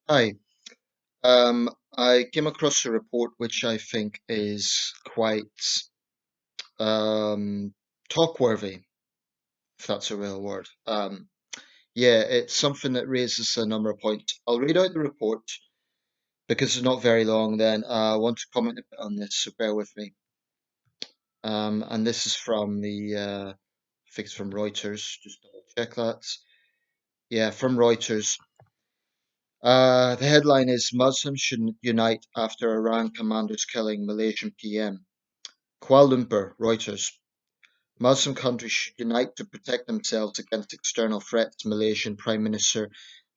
Hi. I came across a report which I think is quite um, talk-worthy, if that's a real word. Yeah, it's something that raises a number of points. I'll read out the report because it's not very long. Then I want to comment a bit on this, so bear with me. And this is from I think it's from Reuters. Just double check that. Yeah, from Reuters. The headline is Muslims should unite after Iran commanders killing Malaysian PM. Kuala Lumpur, Reuters. Muslim countries should unite to protect themselves against external threats, Malaysian Prime Minister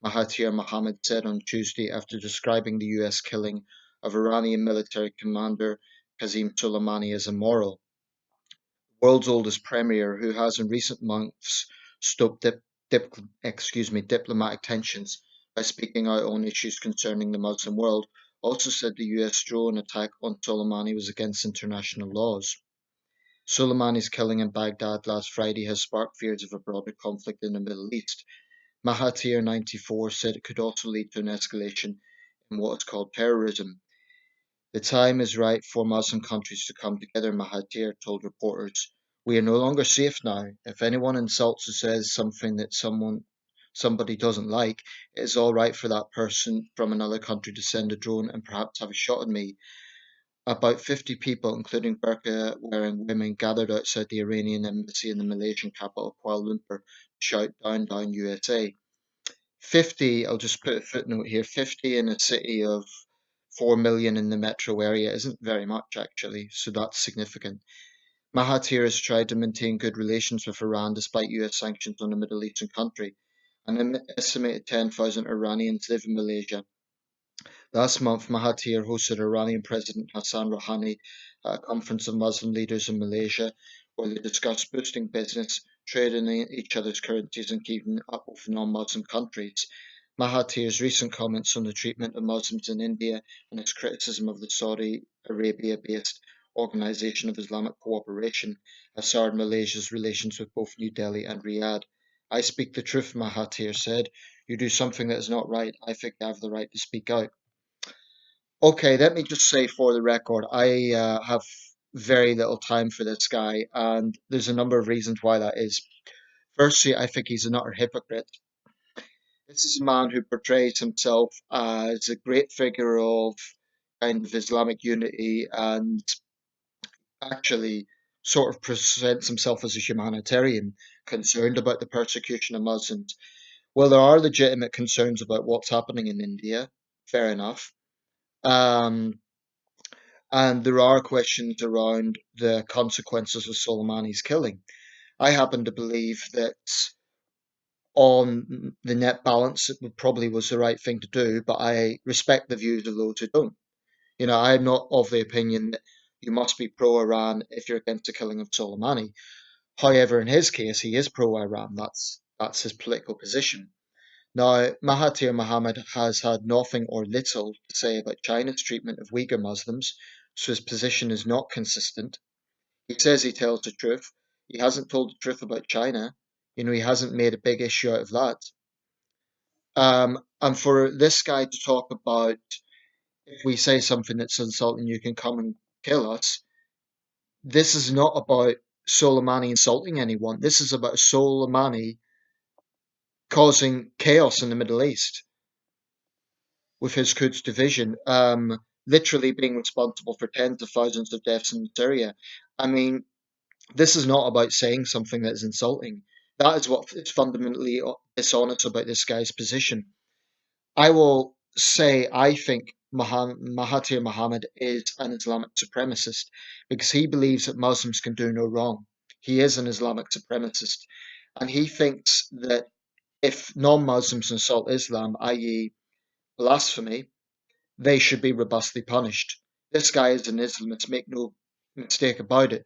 Mahathir Mohammad said on Tuesday after describing the US killing of Iranian military commander Qasem Soleimani as immoral. The world's oldest premier, who has in recent months stoked diplomatic tensions by speaking out on issues concerning the Muslim world, also said the US drone attack on Soleimani was against international laws. Soleimani's killing in Baghdad last Friday has sparked fears of a broader conflict in the Middle East. Mahathir, 94, said it could also lead to an escalation in what is called terrorism. The time is right for Muslim countries to come together, Mahathir told reporters. We are no longer safe now. If anyone insults or says something that somebody doesn't like, it is all right for that person from another country to send a drone and perhaps have a shot at me. About 50 people, including burqa-wearing women, gathered outside the Iranian embassy in the Malaysian capital, Kuala Lumpur, to shout "Down, down, USA." 50, I'll just put a footnote here, 50 in a city of 4 million in the metro area isn't very much, actually, so that's significant. Mahathir has tried to maintain good relations with Iran despite US sanctions on the Middle Eastern country. An estimated 10,000 Iranians live in Malaysia. Last month, Mahathir hosted Iranian President Hassan Rouhani at a conference of Muslim leaders in Malaysia, where they discussed boosting business, trade in each other's currencies, and keeping up with non-Muslim countries. Mahathir's recent comments on the treatment of Muslims in India and his criticism of the Saudi Arabia-based Organisation of Islamic Cooperation have soured Malaysia's relations with both New Delhi and Riyadh. I speak the truth, Mahathir said. You do something that is not right. I think I have the right to speak out. Okay, let me just say for the record, I have very little time for this guy, and there's a number of reasons why that is. Firstly, I think he's an utter hypocrite. This is a man who portrays himself as a great figure of kind of Islamic unity and actually sort of presents himself as a humanitarian concerned about the persecution of Muslims. Well, there are legitimate concerns about what's happening in India, fair enough. Um, and there are questions around the consequences of Soleimani's killing. I happen to believe that on the net balance, probably was the right thing to do, but I respect the views of those who don't. I'm not of the opinion that you must be pro-Iran if you're against the killing of Soleimani. However, in his case, he is pro-Iran. That's his political position. Now, Mahathir Mohammad has had nothing or little to say about China's treatment of Uyghur Muslims, so his position is not consistent. He says he tells the truth. He hasn't told the truth about China. He hasn't made a big issue out of that. And for this guy to talk about if we say something that's insulting, you can come and kill us. This is not about Soleimani insulting anyone. This is about Soleimani causing chaos in the Middle East with his Quds division, literally being responsible for tens of thousands of deaths in Syria. I mean, this is not about saying something that is insulting. That is what is fundamentally dishonest about this guy's position. I will say I think Mahathir Mohamad is an Islamic supremacist because he believes that Muslims can do no wrong. He is an Islamic supremacist, and he thinks that if non-Muslims insult Islam, i.e., blasphemy, they should be robustly punished. This guy is an Islamist, make no mistake about it.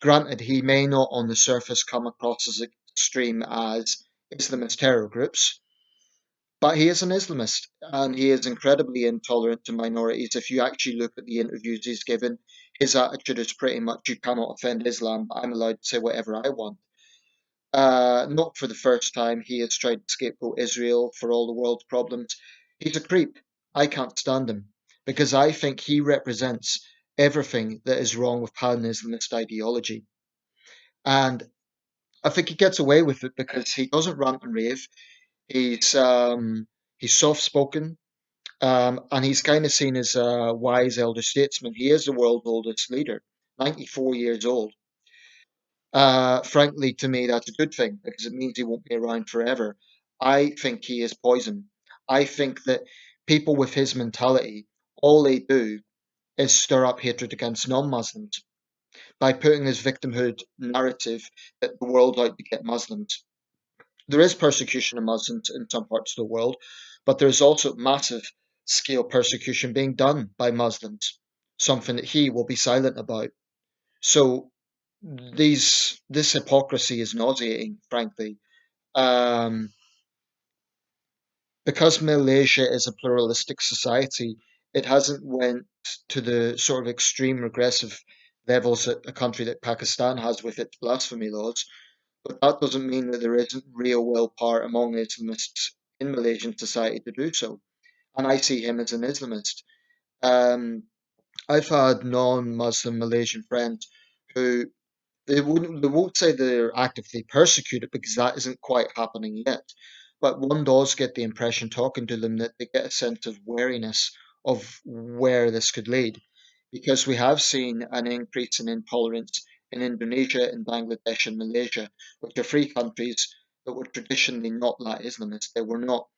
Granted, he may not on the surface come across as extreme as Islamist terror groups, but he is an Islamist and he is incredibly intolerant to minorities. If you actually look at the interviews he's given, his attitude is pretty much you cannot offend Islam, but I'm allowed to say whatever I want. Not for the first time, he has tried to scapegoat Israel for all the world's problems. He's a creep. I can't stand him because I think he represents everything that is wrong with Pan-Islamist ideology. And I think he gets away with it because he doesn't rant and rave. He's he's soft spoken, and he's kind of seen as a wise elder statesman. He is the world's oldest leader, 94 years old. Frankly, to me, that's a good thing because it means he won't be around forever. I think he is poison. I think that people with his mentality, all they do is stir up hatred against non-Muslims by putting this victimhood narrative that the world's out to get Muslims. There is persecution of Muslims in some parts of the world, but there's also massive scale persecution being done by Muslims, something that he will be silent about. So this hypocrisy is nauseating, frankly. Um, because Malaysia is a pluralistic society, it hasn't went to the sort of extreme regressive levels that a country like Pakistan has with its blasphemy laws. But that doesn't mean that there isn't real willpower among Islamists in Malaysian society to do so. And I see him as an Islamist. Um, I've had non-Muslim Malaysian friends who they won't say they're actively persecuted because that isn't quite happening yet. But one does get the impression talking to them that they get a sense of wariness of where this could lead. Because we have seen an increase in intolerance in Indonesia, in Bangladesh, and Malaysia, which are free countries that were traditionally not that Islamist. They were not,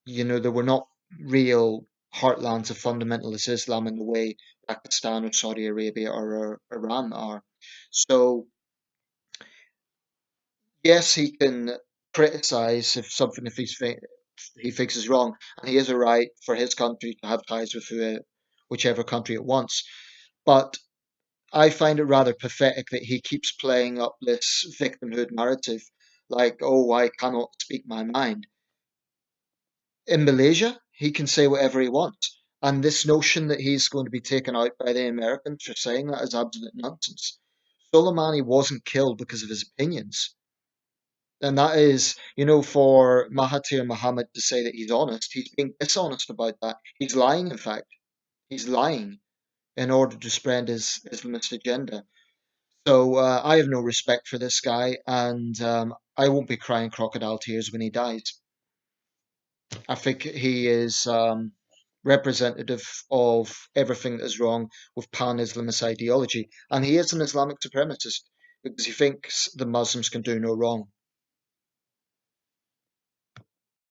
they were not real heartlands of fundamentalist Islam in the way Pakistan or Saudi Arabia or Iran are. So yes, he can criticize if something if he thinks is wrong, and he has a right for his country to have ties with whichever country it wants. But I find it rather pathetic that he keeps playing up this victimhood narrative, like, "Oh, I cannot speak my mind." In Malaysia, he can say whatever he wants, and this notion that he's going to be taken out by the Americans for saying that is absolute nonsense. Soleimani wasn't killed because of his opinions. And that is, for Mahathir Mohammad to say that he's honest, he's being dishonest about that. He's lying, in fact. He's lying in order to spread his Islamist agenda. So I have no respect for this guy, and I won't be crying crocodile tears when he dies. I think he is representative of everything that is wrong with Pan-Islamist ideology, and he is an Islamic supremacist because he thinks the Muslims can do no wrong.